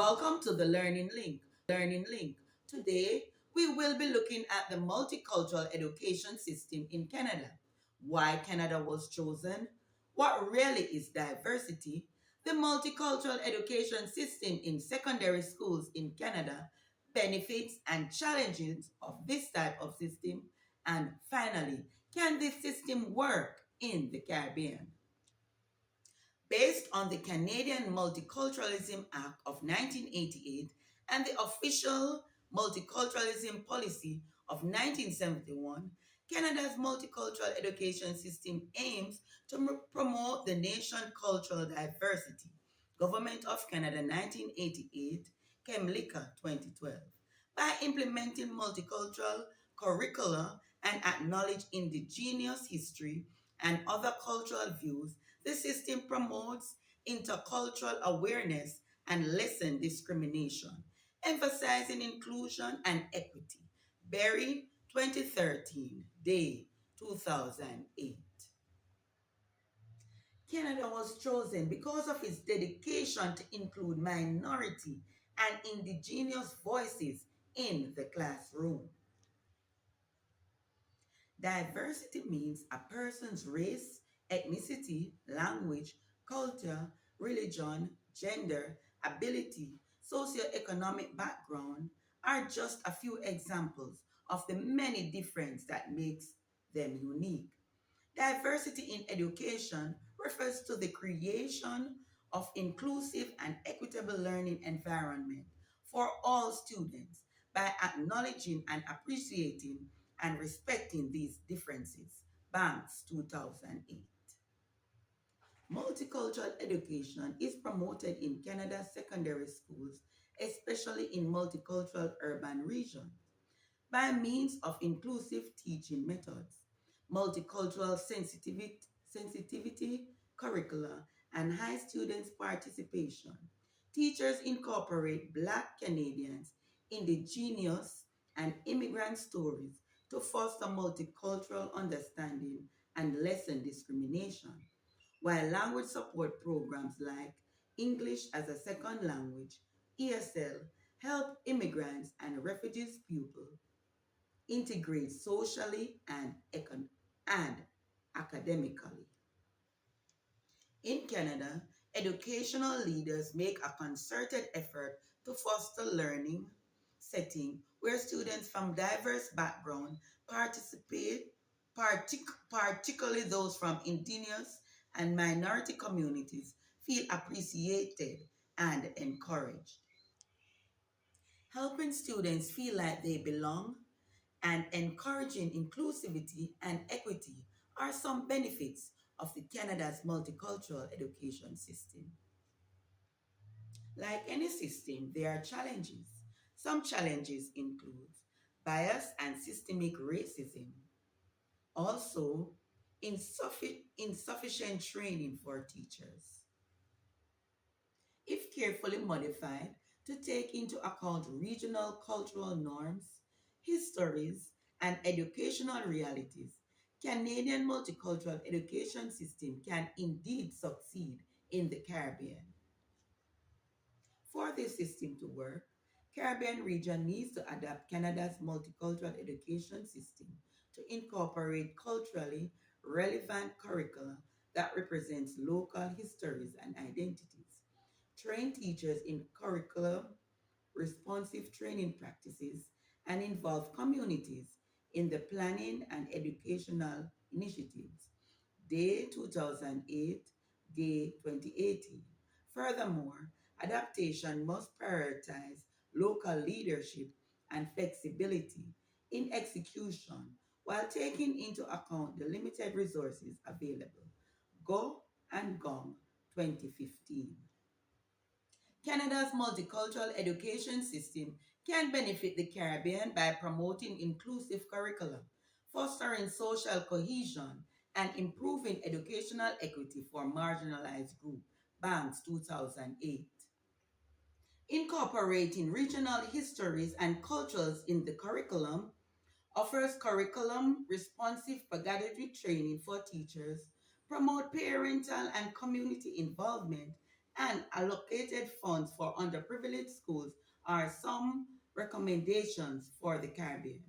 Welcome to the Learning Link. Today, we will be looking at the multicultural education system in Canada. Why Canada was chosen, what really is diversity, the multicultural education system in secondary schools in Canada, benefits and challenges of this type of system, and finally, can this system work in the Caribbean? Based on the Canadian Multiculturalism Act of 1988 and the official multiculturalism policy of 1971, Canada's multicultural education system aims to promote the nation's cultural diversity. Government of Canada 1988, Kemlika 2012. By implementing multicultural curricula and acknowledge indigenous history and other cultural views, the system promotes intercultural awareness and lessen discrimination, emphasizing inclusion and equity. Berry, 2013, Day, 2008. Canada was chosen because of its dedication to include minority and indigenous voices in the classroom. Diversity means a person's race, ethnicity, language, culture, religion, gender, ability, socioeconomic background are just a few examples of the many differences that makes them unique. Diversity in education refers to the creation of inclusive and equitable learning environment for all students by acknowledging and appreciating and respecting these differences. Banks 2008. Multicultural education is promoted in Canada's secondary schools, especially in multicultural urban regions, by means of inclusive teaching methods, multicultural sensitivity curricula, and high students' participation. Teachers incorporate Black Canadians, Indigenous, and immigrant stories to foster multicultural understanding and lessen discrimination, while language support programs like English as a Second Language, ESL, help immigrants and refugees pupils integrate socially and academically. In Canada, educational leaders make a concerted effort to foster learning setting where students from diverse backgrounds participate, particularly those from indigenous and minority communities, feel appreciated and encouraged. Helping students feel like they belong and encouraging inclusivity and equity are some benefits of the Canada's multicultural education system. Like any system, there are challenges. Some challenges include bias and systemic racism. Also, insufficient training for teachers. If carefully modified to take into account regional cultural norms, histories, and educational realities, Canadian multicultural education system can indeed succeed in the Caribbean. For this system to work, Caribbean region needs to adapt Canada's multicultural education system to incorporate culturally relevant curricula that represents local histories and identities. Train teachers in curriculum responsive training practices and involve communities in the planning and educational initiatives. Day 2008, Day 2018. Furthermore, adaptation must prioritize local leadership and flexibility in execution while taking into account the limited resources available. Go and Gong 2015. Canada's multicultural education system can benefit the Caribbean by promoting inclusive curriculum, fostering social cohesion, and improving educational equity for marginalized groups. Banks 2008. Incorporating regional histories and cultures in the curriculum offers curriculum responsive pedagogy training for teachers, promote parental and community involvement, and allocated funds for underprivileged schools are some recommendations for the Caribbean.